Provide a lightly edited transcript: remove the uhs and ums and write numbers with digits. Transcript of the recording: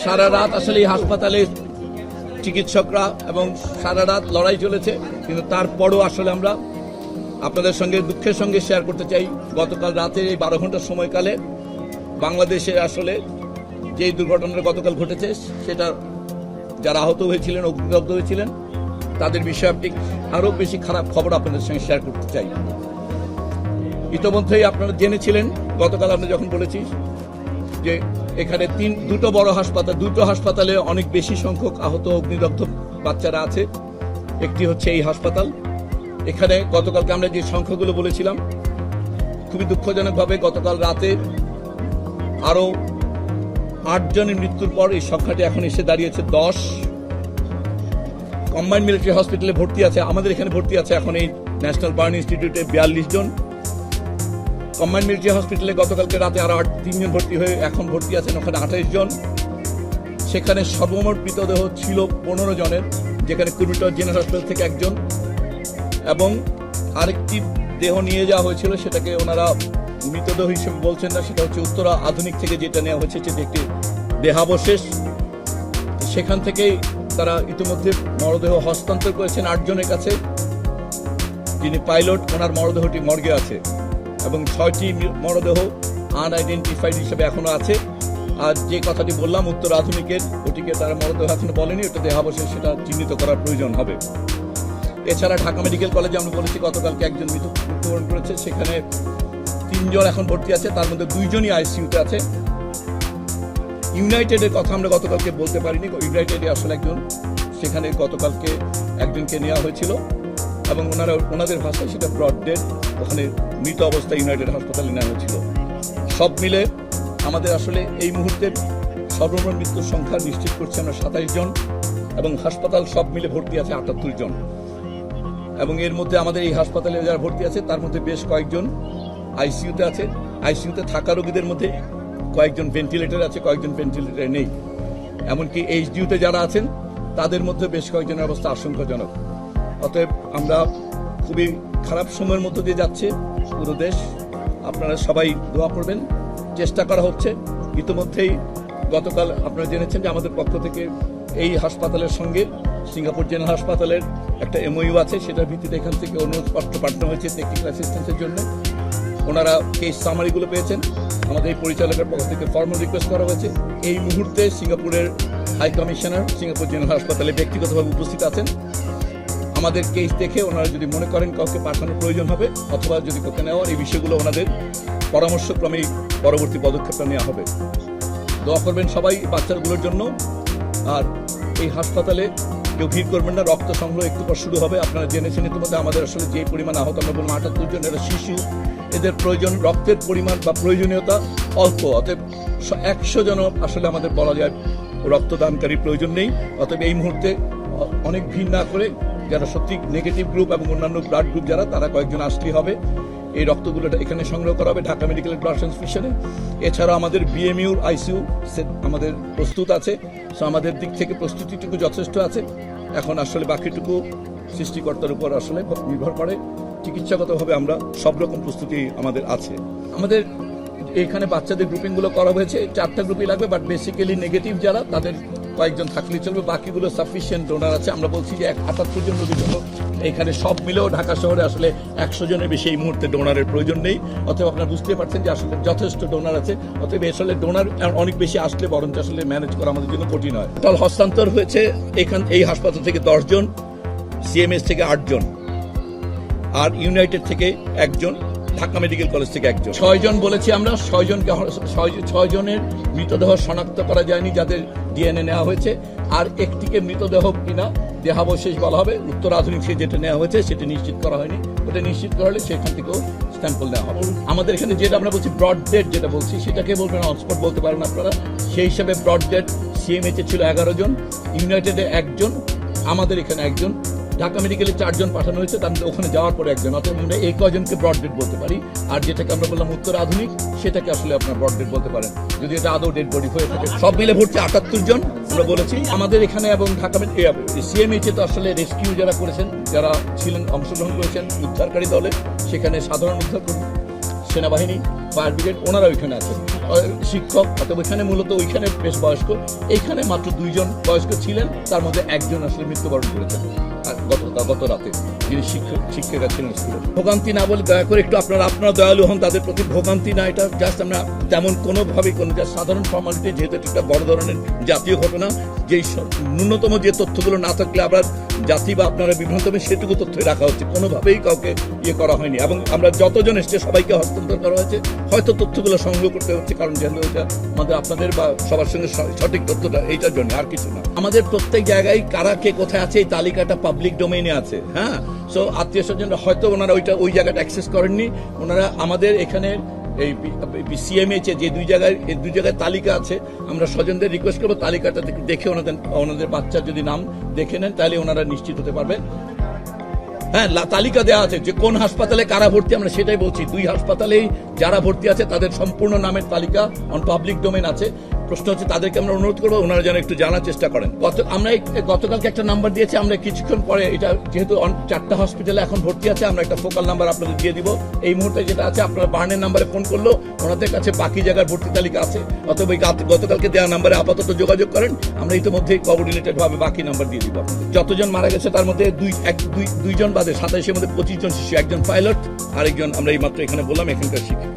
সারা রাত আসলে এই হাসপাতালে চিকিৎসকরা এবং সারা রাত লড়াই চলেছে, কিন্তু তারপরও আসলে আমরা আপনাদের সঙ্গে দুঃখের সঙ্গে শেয়ার করতে চাই, গতকাল রাতে এই 12 ঘন্টার সময়কালে বাংলাদেশে আসলে যে দুর্ঘটনাটা গতকাল ঘটেছে সেটা যারা আহত হয়েছিলেন, অগ্নিদগ্ধ হয়েছিলেন, তাদের বিষয়ে একটি আরও বেশি খারাপ খবর আপনাদের সঙ্গে শেয়ার করতে চাই। ইতিমধ্যেই আপনারা জেনেছিলেন গতকাল আমরা যখন বলেছি যে এখানে দুটো বড় হাসপাতাল, দুটো হাসপাতালে অনেক বেশি সংখ্যক আহত অগ্নিদগ্ধ বাচ্চারা আছে। একটি হচ্ছে এই হাসপাতাল। এখানে গতকালকে আমরা যে সংখ্যাগুলো বলেছিলাম, খুবই দুঃখজনকভাবে গতকাল রাতে আরও 8 জনের মৃত্যুর পর এই সংখ্যাটি এখন এসে দাঁড়িয়েছে 10। কম্বাইন্ড মিলিটারি হসপিটালে ভর্তি আছে, আমাদের এখানে ভর্তি আছে এখন এই ন্যাশনাল বার্ন ইনস্টিটিউটে 42 জন। কম্বাইন্ড মিলিটারি হসপিটালে গতকালকে রাতে আরো 3 জন ভর্তি হয়ে এখন ভর্তি আছেন ওখানে 28 জন। সেখানে সর্বমোট মৃতদেহ ছিল 15 জনের, যেখানে কুর্মিটোলা জেনারেল হাসপাতাল থেকে 1 জন এবং আরেকটি দেহ নিয়ে যাওয়া হয়েছিল, সেটাকে ওনারা মৃতদেহ হিসেবে বলছেন না, সেটা হচ্ছে উত্তরা আধুনিক থেকে যেটা নেওয়া হয়েছে, সেটা একটি দেহাবশেষ। সেখান থেকেই তারা ইতিমধ্যে মরদেহ হস্তান্তর করেছেন 8 জনের কাছে। যিনি পাইলট, ওনার মরদেহটি মর্গে আছে এবং 6টি মরদেহ আনআইডেন্টিফাইড হিসেবে এখনো আছে। আর যে কথাটি বললাম উত্তর আধুনিকের, ওটিকে তারা মরদেহ এখনো বলেনি, ওটা দেহাবশেষ, সেটা চিহ্নিত করার প্রয়োজন হবে। এছাড়া ঢাকা মেডিকেল কলেজে আমরা বলেছি গতকালকে 1 জন মৃত্যুবরণ করেছে, সেখানে 3 জন এখন ভর্তি আছে, তার মধ্যে 2 জনই আইসিইউতে আছে। ইউনাইটেডের কথা আমরা গতকালকে বলতে পারিনি, ইউনাইটেডে আসলে একজন, সেখানে গতকালকে একজনকে নেওয়া হয়েছিল এবং ওনাদের ভাষায় সেটা ব্রড ডেড, ওখানে মৃত অবস্থায় ইউনাইটেড হাসপাতালে নেওয়া হয়েছিল। সব মিলে আমাদের আসলে এই মুহূর্তে সর্বমোট মৃত্যুর সংখ্যা নিশ্চিত করছি আমরা 27 জন এবং হাসপাতাল সব মিলে ভর্তি আছে 78 জন। এবং এর মধ্যে আমাদের এই হাসপাতালে যারা ভর্তি আছে তার মধ্যে বেশ কয়েকজন আইসিইউতে আছে। আইসিইউতে থাকা রোগীদের মধ্যে কয়েকজন ভেন্টিলেটর আছে, কয়েকজন ভেন্টিলেটর নেই। এমনকি এইচডিইউতে যারা আছেন তাদের মধ্যে বেশ কয়েকজনের অবস্থা আশঙ্কাজনক। অতএব আমরা খুবই খারাপ সময়ের মধ্য দিয়ে যাচ্ছে পুরো দেশ। আপনারা সবাই দোয়া করবেন। চেষ্টা করা হচ্ছে। ইতিমধ্যেই গতকাল আপনারা জেনেছেন যে আমাদের পক্ষ থেকে এই হাসপাতালের সঙ্গে সিঙ্গাপুর জেনারেল হাসপাতালের একটা এমওইউ আছে, সেটার ভিত্তিতে এখান থেকে অনুরোধপত্র পাঠানো হয়েছে টেকনিক্যাল অ্যাসিস্ট্যান্সের জন্য। ওনারা কেস সামারিগুলো পেয়েছেন, আমাদের এই পরিচালকের পক্ষ থেকে ফর্মাল রিকোয়েস্ট করা হয়েছে। এই মুহূর্তে সিঙ্গাপুরের হাই কমিশনার সিঙ্গাপুর জেনারেল হাসপাতালে ব্যক্তিগতভাবে উপস্থিত আছেন। আমাদের কেস দেখে ওনারা যদি মনে করেন কাউকে পাঠানোর প্রয়োজন হবে অথবা যদি করতে নেওয়ার, এই বিষয়গুলো ওনাদের পরামর্শক্রমেই পরবর্তী পদক্ষেপটা নেওয়া হবে। দোয়া করবেন সবাই বাচ্চাগুলোর জন্য। আর এই হাসপাতালে কেউ ভিড় করবেন না, রক্ত সংগ্রহ একটু পর শুরু হবে। আপনারা জেনেছেন ইতিমধ্যে আমাদের আসলে যে পরিমাণ আহত, আমরা বললাম 78 জন, এরা শিশু, এদের প্রয়োজন রক্তের পরিমাণ বা প্রয়োজনীয়তা অল্প। অতএব 100 জন আসলে আমাদের বলা যায় রক্তদানকারী প্রয়োজন নেই। অতএব এই মুহূর্তে অনেক ভিড় না করে যারা সত্যি নেগেটিভ গ্রুপ এবং অন্যান্য ব্লাড গ্রুপ যারা, তারা কয়েকজন আসলেই হবে। এই রক্তগুলোটা এখানে সংগ্রহ করা হবে ঢাকা মেডিকেল ব্লাড ট্রান্সফিউশনে। এছাড়া আমাদের বিএমইউর আইসিইউ আমাদের প্রস্তুত আছে, আমাদের দিক থেকে প্রস্তুতিটুকু যথেষ্ট আছে। এখন আসলে বাকিটুকু সৃষ্টিকর্তার উপর আসলে নির্ভর করে। চিকিৎসাগতভাবে আমরা সব রকম প্রস্তুতি আমাদের আছে। আমাদের এখানে বাচ্চাদের গ্রুপিংগুলো করা হয়েছে, 4টা গ্রুপই লাগবে, বাট বেসিক্যালি নেগেটিভ যারা তাদের কয়েকজন থাকলেই চলবে, বাকিগুলো সাফিসিয়েন্ট ডোনার আছে। আমরা বলছি যে 78 জন রোগীর জন্য এখানে সব মিলেও ঢাকা শহরে আসলে 100 জনের বেশি এই মুহূর্তে ডোনারের প্রয়োজন নেই। অতএব আপনারা বুঝতে পারছেন যে আসলে যথেষ্ট ডোনার আছে। অতএব আসলে ডোনার অনেক বেশি আসলে বরঞ্চ আসলে ম্যানেজ করা আমাদের জন্য কঠিন হয়। টোটাল হস্তান্তর হয়েছে এই হাসপাতাল থেকে 10 জন, সিএমএস থেকে 8 জন, আর ইউনাইটেড থেকে 1 জন, ঢাকা মেডিকেল কলেজ থেকে 1 জন। 6 জন বলেছি আমরা, 6 জনের মৃতদেহ শনাক্ত করা যায়নি যাদের ডিএনএ নেওয়া হয়েছে। আর একটিকে মৃতদেহ কিনা দেহাবশেষ বলা হবে, উত্তর আধুনিক থেকে যেটা নেওয়া হয়েছে সেটা নিশ্চিত করা হয়নি। ওটা নিশ্চিত করা হলে সেখান থেকেও স্যাম্পল নেওয়া হবে। আমাদের এখানে যেটা আমরা বলছি ব্রড ডেড, যেটা বলছি সেটাকে বলবেন অনস্পট বলতে পারেন আপনারা। সেই হিসাবে ব্রড ডেড সিএমএইচে ছিল 11 জন, ইউনাইটেডে 1 জন, আমাদের এখানে 1 জন, ঢাকা মেডিকেলে 4 জন পাঠানো হয়েছে, তার মধ্যে ওখানে যাওয়ার পরে 1 জন। অর্থাৎ আমরা এই কয়জনকে ব্রড ডেড বলতে পারি। আর যেটাকে আমরা বললাম উত্তর আধুনিক, সেটাকে আসলে আপনার ব্রড ডেড বলতে পারেন যদি এটা আদৌ ডেড বডি হয়ে থাকে। সব মিলে ভর্তি 78 জন আমরা বলেছি আমাদের এখানে। এবং ঢাকা সিএমএইচে তো আসলে রেস্কিউ যারা করেছেন, যারা ছিলেন অংশগ্রহণ করেছেন উদ্ধারকারী দলে, সেখানে সাধারণ উদ্ধার সেনাবাহিনী, ফায়ার ব্রিগেড, ওনারা ওইখানে আছেন। শিক্ষক, অথবা ওইখানে মূলত ওইখানে বেশ বয়স্ক, এইখানে মাত্র 2 জন বয়স্ক ছিলেন, তার মধ্যে একজন আসলে মৃত্যুবরণ করেছেন আর গত রাতে, যিনি শিক্ষিকা ছিলেন স্কুলে। ভোগান্তি না বলে দয়া করে একটু আপনারা দয়ালু হন তাদের প্রতি। ভোগান্তি না, এটা জাস্ট আমরা তেমন কোনোভাবেই কোনো সাধারণ ফর্মালিটি, যেহেতু একটা বড় ধরনের জাতীয় ঘটনা, যেই ন্যূনতম যে তথ্যগুলো না থাকলে আবার জাতি বা আপনারা বিভ্রান্ত হবে সেটুকু তথ্য রাখা হচ্ছে, কোনোভাবেই কাউকে ইয়ে করা হয়নি। এবং আমরা যতজন এসছে সবাইকে হস্তান্তর করা হয়েছে, হয়তো তথ্যগুলো সংগ্রহ করতে হচ্ছে, কারণ যেহেতু এটা আমাদের আপনাদের বা সবার সঙ্গে সঠিক তথ্যটা এইটার জন্য, আর কিছু না। আমাদের প্রত্যেক জায়গায় কারা কে কোথায় আছে এই তালিকাটা পাবলিক ডোমেইনে আছে। হ্যাঁ, সো আত্মীয় স্বজনরা হয়তো ওনারা ওই জায়গাটা অ্যাক্সেস করেননি। ওনারা আমাদের এখানে এই সিএমএইচ যে দুই জায়গায় তালিকা আছে, আমরা স্বজনদের রিকোয়েস্ট করবো তালিকাটা দেখে ওনাদের বাচ্চার যদি নাম দেখে নেন তাহলে ওনারা নিশ্চিত হতে পারবেন। হ্যাঁ, তালিকা দেওয়া আছে যে কোন হাসপাতালে কারা ভর্তি, আমরা সেটাই বলছি। 2 হাসপাতালেই যারা ভর্তি আছে তাদের সম্পূর্ণ নামের তালিকা অন পাবলিক ডোমেইন আছে। প্রশ্ন হচ্ছে তাদেরকে আমরা অনুরোধ করবো ওনারা যেন একটু জানার চেষ্টা করেন। আমরা গতকালকে একটা নাম্বার দিয়েছি, আমরা কিছুক্ষণ পরে এটা যেহেতু 4টা হসপিটালে এখন ভর্তি আছে, আমরা একটা ফোকাল নাম্বার আপনাদের দিয়ে দিব। এই মুহূর্তে যেটা আছে, আপনারা বার্নের নাম্বারে ফোন করলো ওনাদের কাছে বাকি জায়গার ভর্তি তালিকা আছে, অথবা গতকালকে দেওয়া নাম্বারে আপাতত যোগাযোগ করেন। আমরা ইতিমধ্যেই কোঅর্ডিনেটেড ভাবে বাকি নাম্বার দিয়ে দিব। যতজন মারা গেছে তার মধ্যে 2 জন বাদে 27-এর মধ্যে 25 জন শিশু, 1 জন পাইলট, আরেকজন আমরা এই মাত্র এখানে বললাম এখানকার শিক্ষক।